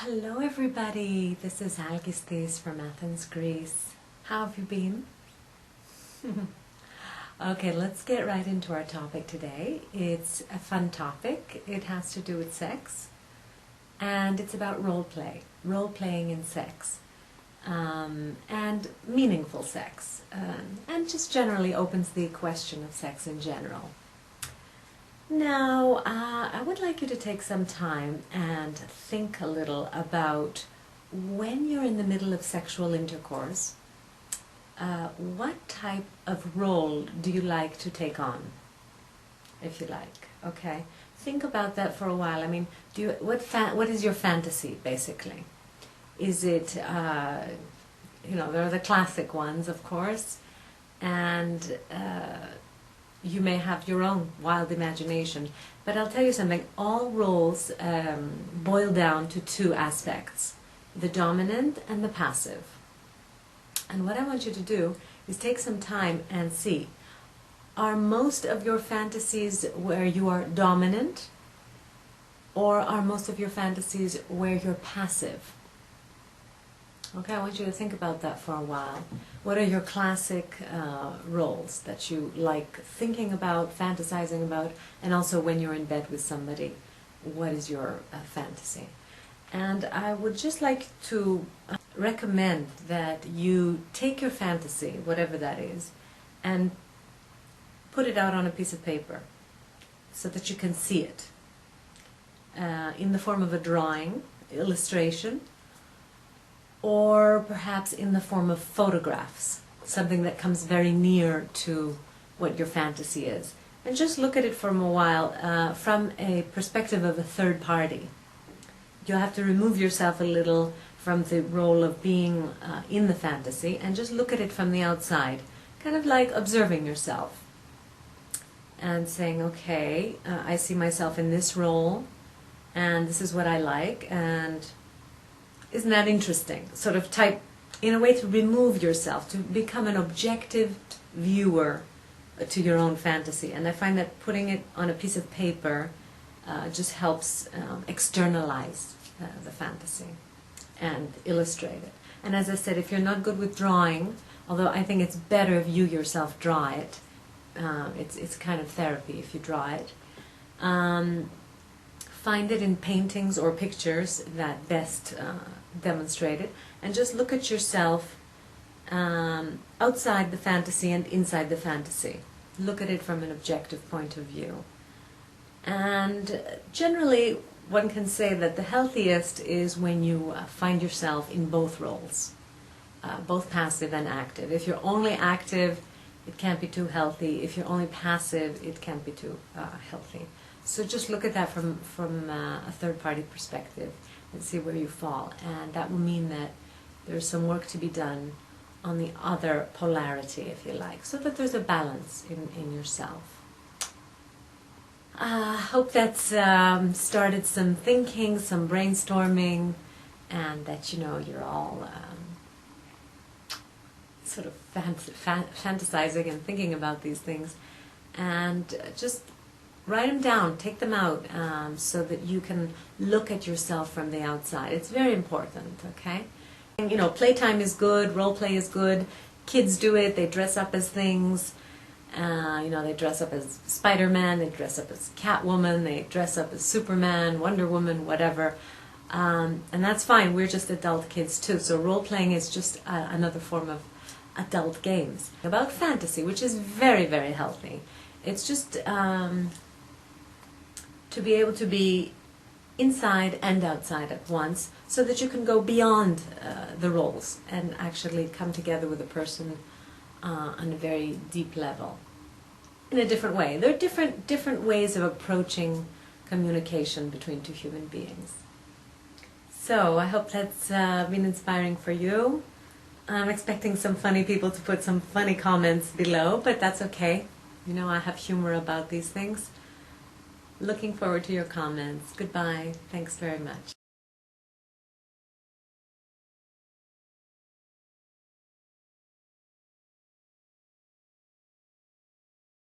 Hello everybody, this is Alkistis from Athens, Greece. How have you been? Okay, let's get right into our topic today. It's a fun topic. It has to do with sex, and it's about role-playing in sex, and meaningful sex, and just generally opens the question of sex in general. Now, I would like you to take some time and think a little about when you're in the middle of sexual intercourse, what type of role do you like to take on, if you like, okay? Think about that for a while. I mean, what is your fantasy, basically? Is it, there are the classic ones, of course, and you may have your own wild imagination, but I'll tell you something, all roles boil down to two aspects, the dominant and the passive. And what I want you to do is take some time and see, are most of your fantasies where you are dominant, or are most of your fantasies where you're passive? Okay, I want you to think about that for a while. What are your classic roles that you like thinking about, fantasizing about, and also when you're in bed with somebody, what is your fantasy? And I would just like to recommend that you take your fantasy, whatever that is, and put it out on a piece of paper so that you can see it in the form of a drawing, illustration, or perhaps in the form of photographs, something that comes very near to what your fantasy is. And just look at it for a while from a perspective of a third party. You'll have to remove yourself a little from the role of being in the fantasy and just look at it from the outside, kind of like observing yourself and saying, okay, I see myself in this role and this is what I like, and isn't that interesting? Sort of in a way to remove yourself, to become an objective viewer to your own fantasy. And I find that putting it on a piece of paper just helps externalize the fantasy and illustrate it. And as I said, if you're not good with drawing, although I think it's better if you yourself draw it, it's kind of therapy if you draw it. Find it in paintings or pictures that best demonstrate it, and just look at yourself outside the fantasy and inside the fantasy. Look at it from an objective point of view. And generally, one can say that the healthiest is when you find yourself in both roles, both passive and active. If you're only active, it can't be too healthy. If you're only passive, it can't be too healthy. So just look at that from a third-party perspective and see where you fall. And that will mean that there's some work to be done on the other polarity, if you like, so that there's a balance in yourself. I hope that's started some thinking, some brainstorming, and that you're all sort of fantasizing and thinking about these things. And just write them down, take them out, so that you can look at yourself from the outside. It's very important, okay? And, playtime is good, role play is good. Kids do it, they dress up as things. They dress up as Spider-Man, they dress up as Catwoman, they dress up as Superman, Wonder Woman, whatever. And that's fine, we're just adult kids too. So role-playing is just another form of adult games. About fantasy, which is very, very healthy. It's just to be able to be inside and outside at once, so that you can go beyond the roles and actually come together with a person on a very deep level, in a different way. There are different ways of approaching communication between two human beings. So I hope that's been inspiring for you. I'm expecting some funny people to put some funny comments below, but that's okay. I have humor about these things. Looking forward to your comments. Goodbye. Thanks very much.